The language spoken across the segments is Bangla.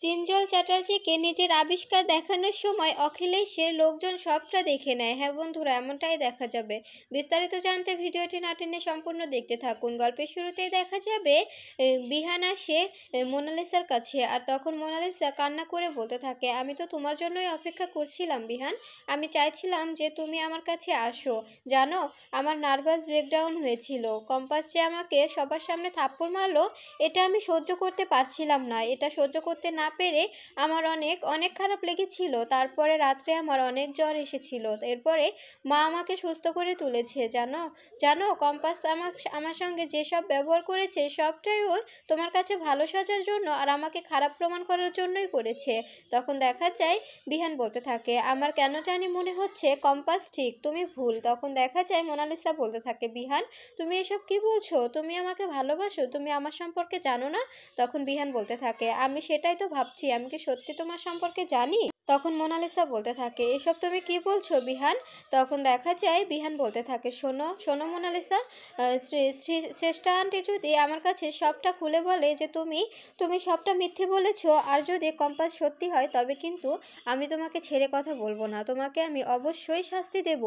চিঞ্জল চ্যাটার্জিকে নিজের আবিষ্কার দেখানোর সময় অখিলেশের লোকজন সবটা দেখে নেয়। হ্যাঁ বন্ধুরা, এমনটাই দেখা যাবে। বিস্তারিত জানতে ভিডিওটি না টেনে সম্পূর্ণ দেখতে থাকুন। গল্পের শুরুতেই দেখা যাবে বিহান আসে মোনালিসার কাছে, আর তখন মোনালিসা কান্না করে বলতে থাকে, আমি তো তোমার জন্যই অপেক্ষা করছিলাম বিহান। আমি চাইছিলাম যে তুমি আমার কাছে আসো। জানো, আমার নার্ভাস ব্রেকডাউন হয়েছিল। কম্পাস যে আমাকে সবার সামনে থাপ্পড় মারলো, এটা আমি সহ্য করতে পারছিলাম না। এটা সহ্য করতে না পেরে আমার অনেক অনেক খারাপ লেগেছিল। তারপরে রাত্রে আমার অনেক জ্বর এসেছিল। এরপরে মা আমাকে সুস্থ করে তুলেছে। জানো জানো কম্পাস আমার সঙ্গে যেসব ব্যবহার করেছে সবটাই ওই তোমার কাছে ভালো সাজার জন্য আর আমাকে খারাপ প্রমাণ করার জন্যই করেছে। তখন দেখা যায় বিহান বলতে থাকে, আমার কেন জানি মনে হচ্ছে কম্পাস ঠিক, তুমি ভুল। তখন দেখা যায় মোনালিসা বলতে থাকে, বিহান তুমি এসব কি বলছো? তুমি আমাকে ভালোবাসো? তুমি আমার সম্পর্কে জানো না? তখন বিহান বলতে থাকে, আমি সেটাই তো ভাবছি, আমি কি সত্যি তোমার সম্পর্কে জানি? তখন মোনালিসা বলতে থাকে, এসব তুমি কি বলছো বিহান? তখন দেখা যায় বিহান বলতে থাকে, শোনো শোনো মোনালিসা, শ্রেষ্ঠা আন্টি যদি আমার কাছে সবটা খুলে বলে যে তুমি তুমি সবটা মিথ্যে বলেছো, আর যদি কম্পাস সত্যি হয়, তবে কিন্তু আমি তোমাকে ছেড়ে কথা বলবো না। তোমাকে আমি অবশ্যই শাস্তি দেব।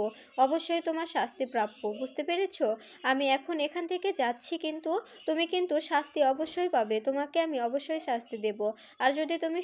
অবশ্যই তোমার শাস্তি প্রাপ্য, বুঝতে পেরেছো? আমি এখন এখান থেকে যাচ্ছি, কিন্তু তুমি কিন্তু শাস্তি অবশ্যই পাবে। তোমাকে আমি অবশ্যই শাস্তি দেব। আর যদি তুমি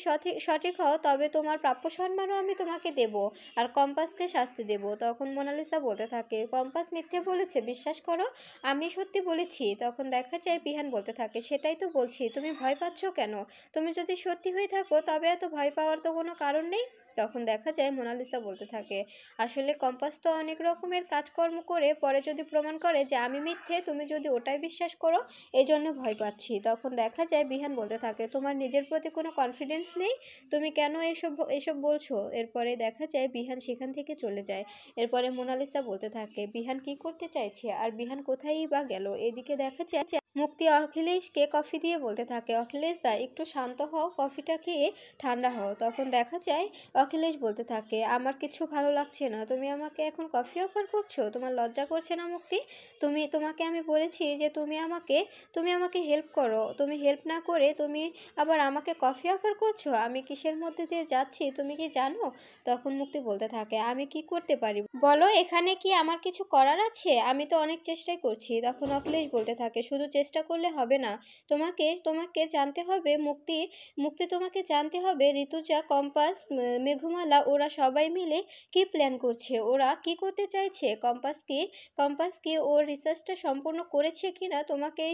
সঠিক হও, তবে তোমার প্রাপ্য সম্মানও আমি তোমাকে দেব। আর কম্পাসকে শাস্তি দেব। তখন মোনালিসা বলতে থাকে, কম্পাস মিথ্যে বলেছে, বিশ্বাস করো, আমি সত্যি বলেছি। তখন দেখা যায় বিহান বলতে থাকে, সেটাই তো বলছি, তুমি ভয় পাচ্ছ কেন? তুমি যদি সত্যি হয়ে থাকো, তবে এত ভয় পাওয়ার তো কোনো কারণ নেই। তখন দেখা যায় মোনালিসা বলতে থাকে, আসলে কম্পাস তো অনেক রকমের কাজকর্ম করে পরে যদি প্রমাণ করে যে আমি মিথ্যে, তুমি যদি ওটাই বিশ্বাস করো, এই জন্য ভয় পাচ্ছি। তখন দেখা যায় বিহান বলতে থাকে, তোমার নিজের প্রতি কোনো কনফিডেন্স নেই? তুমি কেন এসব এসব বলছো? এরপরে দেখা যায় বিহান সেখান থেকে চলে যায়। এরপরে মোনালিসা বলতে থাকে, বিহান কি করতে চাইছে, আর বিহান কোথায়ই বা গেল? এদিকে দেখা যায় মুক্তি অখিলেশকে কফি দিয়ে বলতে থাকে, অখিলেশ দা একটু শান্ত হও, কফিটা খেয়ে ঠান্ডা হও। তখন দেখা যায় অখিলেশ বলতে থাকে, আমার কিছু ভালো লাগছে না, তুমি আমাকে এখন কফি অফার করছো? তোমার লজ্জা করছে না মুক্তি? তোমাকে আমি বলেছি যে তুমি আমাকে হেল্প করো, তুমি হেল্প না করে তুমি আবার আমাকে কফি অফার করছো? আমি কিসের মধ্যে দিয়ে যাচ্ছি তুমি কি জানো? তখন মুক্তি বলতে থাকে, আমি কি করতে পারি বলো? এখানে কি আমার কিছু করার আছে? আমি তো অনেক চেষ্টাই করছি। তখন অখিলেশ বলতে থাকে, শুধু চেষ্টা করলে হবে না, তোমাকে তোমাকে জানতে হবে মুক্তি, মুক্তি তোমাকে জানতে হবে ঋতুজা, কম্পাস, মেঘমালা ওরা সবাই মিলে কি প্ল্যান করছে, ওরা কি করতে চাইছে। কম্পাস কি ওর রিসার্চটা সম্পূর্ণ করেছে কিনা তোমাকেই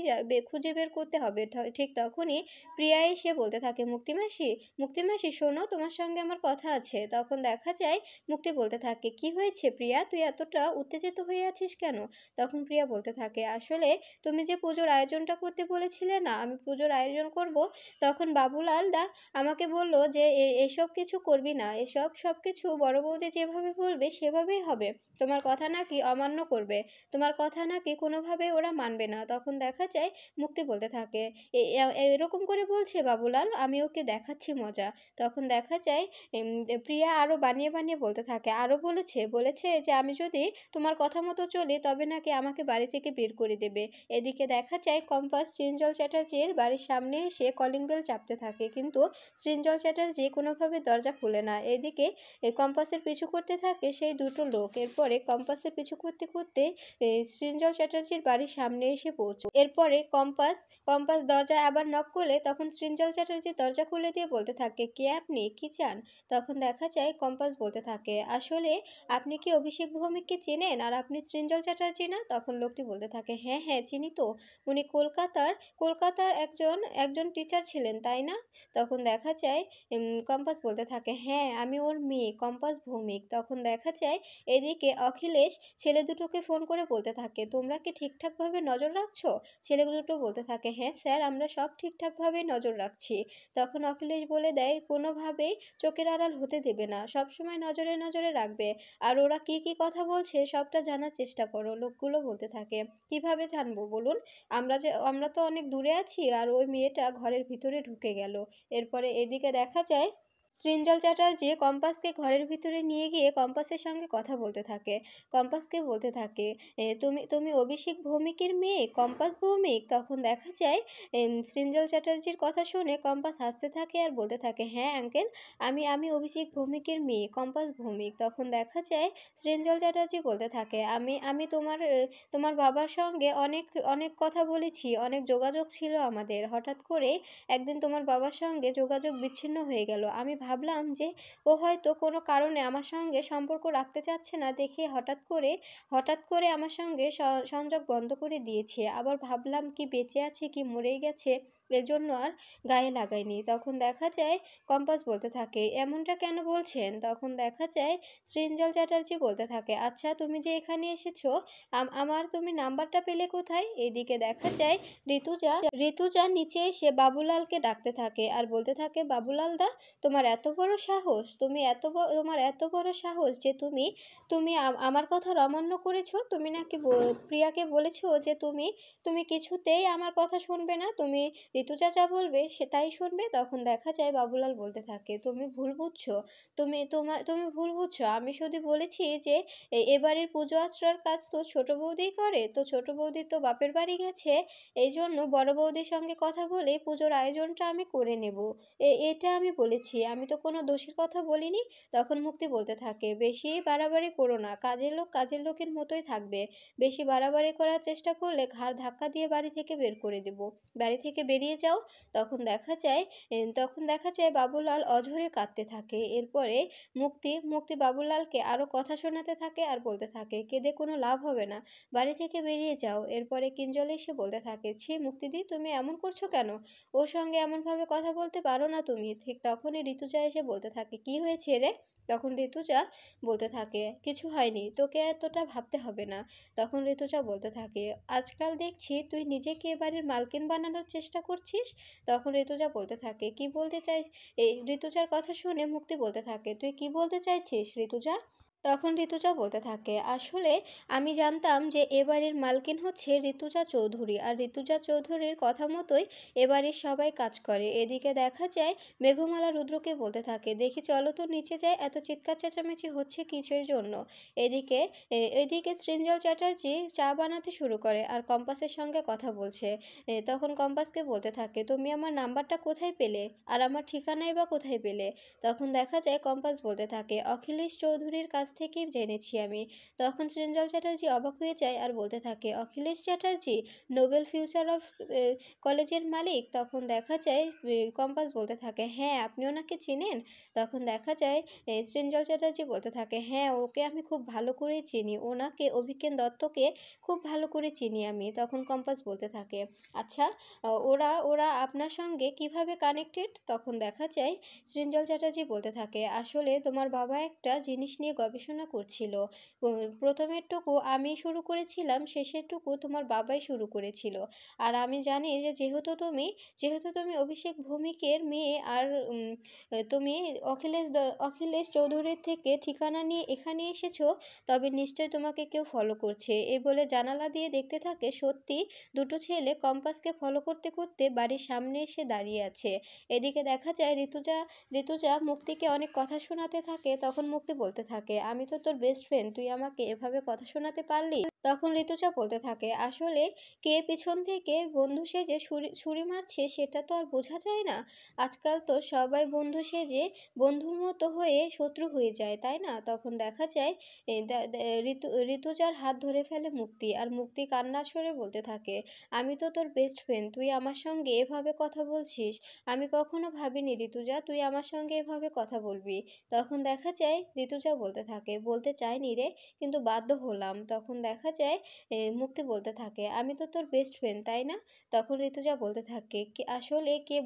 খুঁজে বের করতে হবে। ঠিক তখনই প্রিয়া এসে বলতে থাকে, মুক্তিমাসি শোনো, তোমার সঙ্গে আমার কথা আছে। তখন দেখা যায় মুক্তি বলতে থাকে, কি হয়েছে প্রিয়া, তুই এতটা উত্তেজিত হয়ে আছিস কেন? তখন প্রিয়া বলতে থাকে, আসলে তুমি যে পুজোর আয়োজনটা করতে বলেছিলে না, আমি পুজোর আয়োজন করব, তখন বাবুলাল দা আমাকে বলল যে এসব কিছু করবি না, সব কিছু বড় বৌদি যেভাবে বলবে সেভাবেই হবে। তোমার কথা নাকি অমান্য করবে, তোমার কথা নাকি কোনোভাবে ওরা মানবে না। তখন দেখা যায় মুক্তি বলতে থাকে, এরকম করে বলছে বাবুলাল, আমি ওকে দেখাচ্ছি মজা। তখন দেখা যায় প্রিয়া আরও বানিয়ে বানিয়ে বলতে থাকে, আরও বলেছে যে আমি যদি তোমার কথা মতো চলি, তবে নাকি আমাকে বাড়ি থেকে বের করে দেবে। এদিকে দেখা যায় কম্পাস সৃঞ্জল চ্যাটার্জির বাড়ির সামনে এসে কলিং বেল চাপতে থাকে, কিন্তু সৃঞ্জল চ্যাটার্জি কোনোভাবে দরজা খুলে না। এদিকে কম্পাসের পিছু করতে থাকে সেই দুটো লোক। এরপরে কম্পাসের পিছু করতে করতে সৃঞ্জল চ্যাটার্জির বাড়ির সামনে এসে পৌঁছে। এরপরে কম্পাস দরজায় আবার নক করলে, তখন সৃঞ্জল চ্যাটার্জি দরজা খুলে দিয়ে বলতে থাকে, কে আপনি, কি চান? তখন দেখা যায় কম্পাস বলতে থাকে, আসলে আপনি কি অভিষেক ভৌমিককে চেনেন, আর আপনি সৃঞ্জল চ্যাটার্জি না? তখন লোকটি বলতে থাকে, হ্যাঁ হ্যাঁ চিনি তো, উনি কলকাতার একজন একজন টিচার ছিলেন, তাই না? তখন দেখা যায় কম্পাস বলতে থাকে, হ্যাঁ আমি ওর মেয়ে কম্পাস ভৌমিক। তখন দেখা যায় এদিকে অখিলেশ ছেলে দুটোকে ফোন করে বলতে থাকে, তোমরা কি ঠিকঠাকভাবে নজর রাখছো? ছেলে দুটো বলতে থাকে, হ্যাঁ স্যার, আমরা সব ঠিকঠাকভাবে নজর রাখছি। তখন অখিলেশ বলে দেয়, কোনোভাবেই চোখের আড়াল হতে দেবে না, সবসময় নজরে নজরে রাখবে। আর ওরা কি কি কথা বলছে সবটা জানার চেষ্টা করো। লোকগুলো বলতে থাকে, কিভাবে জানবো বলুন? আমরা তো অনেক দূরে আছি, আর ওই মেয়েটা ঘরের ভিতরে ঢুকে গেল। এরপরে এদিকে দেখা যায় সৃঞ্জল চ্যাটার্জি কম্পাসকে ঘরের ভিতরে নিয়ে গিয়ে কম্পাসের সঙ্গে কথা বলতে থাকে। কম্পাসকে বলতে থাকে, তুমি তুমি অভিষেক ভৌমিকের মেয়ে কম্পাস ভৌমিক?" তখন দেখা যায় সৃঞ্জল চ্যাটার্জির কথা শুনে কম্পাস হাসতে থাকে আর বলতে থাকে, "হ্যাঁ আঙ্কেল, আমি অভিষেক ভৌমিকের মেয়ে কম্পাস ভৌমিক।" তখন দেখা যায় সৃঞ্জল চ্যাটার্জি বলতে থাকে, "আমি আমি তোমার বাবার সঙ্গে অনেক অনেক কথা বলেছি, অনেক যোগাযোগ ছিল আমাদের। হঠাৎ করে একদিন তোমার বাবার সঙ্গে যোগাযোগ বিচ্ছিন্ন হয়ে গেল। আমি ভাবলাম যে ও হয়তো কোনো কারণে আমার সঙ্গে সম্পর্ক রাখতে চাচ্ছে না দেখে হঠাৎ করে আমার সঙ্গে সংযোগ বন্ধ করে দিয়েছে। আবার ভাবলাম কি বেঁচে আছে কি মরেই গেছে, এজন্য আর গায়ে লাগাইনি।" তখন দেখা যায় কম্পাস বলতে থাকে, "এমনটা কেন বলছেন?" তখন দেখা যায় সৃঞ্জল চ্যাটার্জি বলতে থাকে, "আচ্ছা তুমি যে এখানে এসেছো, আমার তুমি নাম্বারটা পেলে কোথায়?" এদিকে দেখা যায় ঋতুজা নিচে এসে বাবুলালকে ডাকতে থাকে আর বলতে থাকে, "বাবুলাল দা, তোমার এত বড় সাহস, তোমার এত বড় সাহস যে তুমি তুমি আমার কথার অমান্য করেছো। তুমি নাকি প্রিয়াকে বলেছো যে তুমি তুমি কিছুতেই আমার কথা শুনবে না, তুমি ঋতুজা যা বলবে সে তাই শুনবে।" তখন দেখা যায় বাবুলাল বলতে থাকে, "তুমি ভুল বুঝছো, তুমি ভুল বুঝছো। আমি শুধু বলেছি যে এবারের পুজো আচড়ার কাজ তো ছোট বৌদিই করে, তো ছোট বৌদি তো বাপের বাড়ি গেছে, এই জন্য বড় বৌদির সঙ্গে কথা বলে পুজোর আয়োজনটা আমি করে নেব, এটা আমি বলেছি, আমি তো কোনো দোষের কথা বলিনি।" তখন মুক্তি বলতে থাকে, "বেশি বাড়াবাড়ি করো না, কাজের লোক কাজের লোকের মতোই থাকবে। বেশি বাড়াবাড়ি করার চেষ্টা করলে ঘাড় ধাক্কা দিয়ে বাড়ি থেকে বের করে দেব, বাড়ি থেকে বেরিয়ে যাও।" তখন দেখা যায় বাবুলাল অঝরে কাঁদতে থাকে। এরপরে মুক্তি বাবুলালকে আরো কথা শোনাতে থাকে আর বলতে থাকে, "কেঁদে কোনো লাভ হবে না, বাড়ি থেকে বেরিয়ে যাও।" এরপরে কিঞ্জল এসে বলতে থাকে, "ছি মুক্তিদি, তুমি এমন করছো কেন? ওর সঙ্গে এমনভাবে কথা বলতে পারো না তুমি।" ঠিক তখনই ঋতুজা এসে বলতে থাকে, "কি হয়েছে রে?" তখন ঋতুজা বলতে থাকে, "কিছু হয়নি, তোকে এতটা ভাবতে হবে না।" তখন ঋতুজা বলতে থাকে, "আজকাল দেখছি তুই নিজেকে এ বাড়ির মালকিন বানানোর চেষ্টা করছিস।" তখন ঋতুজা বলতে থাকে, "কি বলতে চাই?" এই ঋতুজার কথা শুনে মুক্তি বলতে থাকে, "তুই কি বলতে চাইছিস ঋতুজা?" তখন ঋতুজা বলতে থাকে, "আসলে আমি জানতাম যে এ বাড়ির মালকিন হচ্ছে ঋতুজা চৌধুরী, আর ঋতুজা চৌধুরীর কথা মতোই এ বাড়ির সবাই কাজ করে।" এদিকে দেখা যায় মেঘমালা রুদ্রকে বলতে থাকে, "দেখি চলো তো নিচে যায়, এত চিৎকার চেঁচামেচি হচ্ছে কিসের জন্য?" এদিকে সৃঞ্জল চ্যাটার্জি চা বানাতে শুরু করে আর কম্পাসের সঙ্গে কথা বলছে। তখন কম্পাসকে বলতে থাকে, "তুমি আমার নাম্বারটা কোথায় পেলে, আর আমার ঠিকানাই বা কোথায় পেলে?" তখন দেখা যায় কম্পাস বলতে থাকে, "অখিলেশ চৌধুরীর কাছ থেকেই জেনেছি আমি।" তখন সৃঞ্জল চ্যাটার্জি অবাক হয়ে যায় আর বলতে থাকে, "Akhilesh Chatterjee, Nobel future of কলেজের মালিক?" তখন দেখা যায় কম্পাস বলতে থাকে, "হ্যাঁ, আপনি ওনাকে চেনেন?" তখন দেখা যায় সৃঞ্জল চ্যাটার্জি বলতে থাকে, "হ্যাঁ, ওকে আমি খুব ভালো করেই চিনি, ওনাকে অভিজ্ঞান দত্তকে খুব ভালো করে চিনি আমি।" তখন কম্পাস বলতে থাকে, "আচ্ছা, ওরা ওরা আপনার সঙ্গে কিভাবে কানেক্টেড?" তখন দেখা যায় সৃঞ্জল চ্যাটার্জি বলতে থাকে, "আসলে তোমার বাবা একটা জিনিস নিয়ে গবেষণা করছিল। প্রথমেরটুকু আমি শুরু করেছিলাম, শেষেরটুকু তোমার বাবাই শুরু করেছিল। আর আমি জানি যে যেহেতু তুমি অভিষেক ভৌমিকের মেয়ে, আর তুমি অখিলেশ চৌধুরীর থেকে ঠিকানা নিয়ে এখানে এসেছো, তবে নিশ্চয়ই তোমাকে কেউ ফলো করছে।" এই বলে জানালা দিয়ে দেখতে থাকে সত্যি দুটো ছেলে কম্পাসকে ফলো করতে করতে বাড়ির সামনে এসে দাঁড়িয়ে আছে। এদিকে দেখা যায় ঋতুজা মুক্তিকে অনেক কথা শোনাতে থাকে। তখন মুক্তি বলতে থাকে, "আমি তো তোর বেস্ট ফ্রেন্ড, তুই আমাকে এভাবে কথা শোনাতে পারলি?" তখন ঋতুজা বলতে থাকে, "আসলে কে পিছন থেকে বন্ধু সেজে ছুরি মারছে সেটা তো আর বোঝা যায় না। আজকাল তো সবাই বন্ধু সেজে বন্ধুর মতো হয়ে শত্রু হয়ে যায়, তাই না?" তখন দেখা যায় ঋতুজার হাত ধরে ফেলে মুক্তি, আর মুক্তি কান্নার স্বরে বলতে থাকে, "আমি তো তোর বেস্ট ফ্রেন্ড, তুই আমার সঙ্গে এভাবে কথা বলছিস? আমি কখনো ভাবিনি ঋতুজা তুই আমার সঙ্গে এভাবে কথা বলবি।" তখন দেখা যায় ঋতুজা বলতে থাকে, "বলতে চাইনি রে, কিন্তু বাধ্য হলাম।" তখন দেখা যায় মুক্তি বলতে থাকে, "আমি তো তোর বেস্ট ফ্রেন্ড, তাই না?" তখন ঋতুজা বলতে থাকে, আসলে কে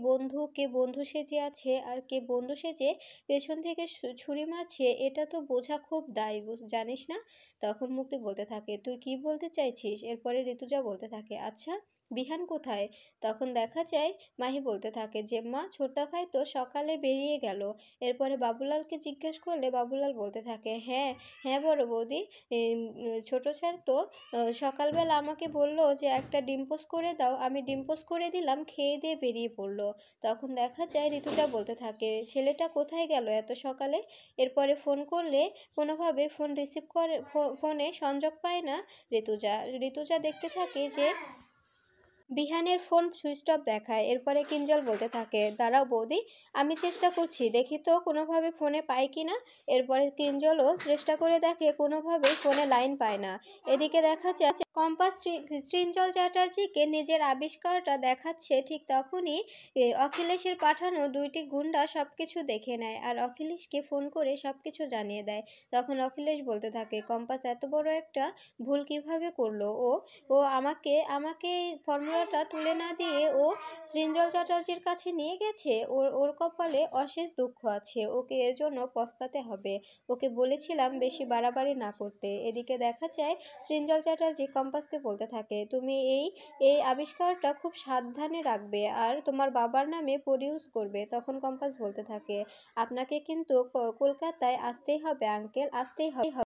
বন্ধু সেজে আছে আর কে বন্ধু সেজে পেছন থেকে ছুরি মারছে এটা তো বোঝা খুব দায়, জানিস না?" তখন মুক্তি বলতে থাকে, "তুই কি বলতে চাইছিস?" এরপরে ঋতুজা বলতে থাকে, "আচ্ছা, বিহান কোথায়? তখন দেখা যায় মাহি বলতে থাকে যে মা ছোটদা ভাই তো সকালে বেরিয়ে গেল। এরপরে বাবুলালকে জিজ্ঞেস করলে বাবুলাল বলতে থাকে, হ্যাঁ হ্যাঁ বড় বৌদি, ছোট স্যার তো সকালবেলা আমাকে বলল যে একটা ডিম পোস্ট করে দাও, আমি ডিম পোস্ট করে দিলাম, খেয়ে দিয়ে বেরিয়ে পড়লো। তখন দেখা যায় ঋতুজা বলতে থাকে, ছেলেটা কোথায় গেল এত সকালে? এরপরে ফোন করলে কোনোভাবে ফোন রিসিভ করে, ফোনে সংযোগ পায় না ঋতুজা। ঋতুজা দেখতে থাকে যে বিহানের ফোন সুইচ অফ দেখায়। এরপরে কিঞ্জল বলতে থাকে, দাঁড়াও বৌদি, আমি চেষ্টা করছি, দেখি তো কোনোভাবে ফোনে পাই কি না। এরপরে কিঞ্জলও চেষ্টা করে দেখে, কোনোভাবে ফোনে লাইন পায় না। এদিকে দেখা যায় কম্পাস সৃঞ্জল চ্যাটার্জিকে নিজের আবিষ্কারটা দেখাচ্ছে। ঠিক তখনই অখিলেশের পাঠানো দুইটি গুন্ডা সবকিছু দেখে নেয় আর অখিলেশকে ফোন করে সবকিছু জানিয়ে দেয়। তখন অখিলেশ বলতে থাকে, কম্পাস এত বড় একটা ভুল কিভাবে করলো? ও ও আমাকে আমাকে ফর্মুলাটা তুলে না দিয়ে ও সৃঞ্জল চ্যাটার্জির কাছে নিয়ে গেছে। ওর ওর কপালে অশেষ দুঃখ আছে, ওকে এজন্য পস্তাতে হবে। ওকে বলেছিলাম বেশি বাড়াবাড়ি না করতে। এদিকে দেখা যায় সৃঞ্জল চ্যাটার্জি কম্পাসকে বলতে থাকে, তুমি এই এই আবিষ্কারটা খুব সাবধানে রাখবে আর তোমার বাবার নামে প্রডিউস করবে। তখন কম্পাস বলতে থাকে, আপনাকে কিন্তু কলকাতায় আসতেই হবে আঙ্কেল, আসতেই হবে।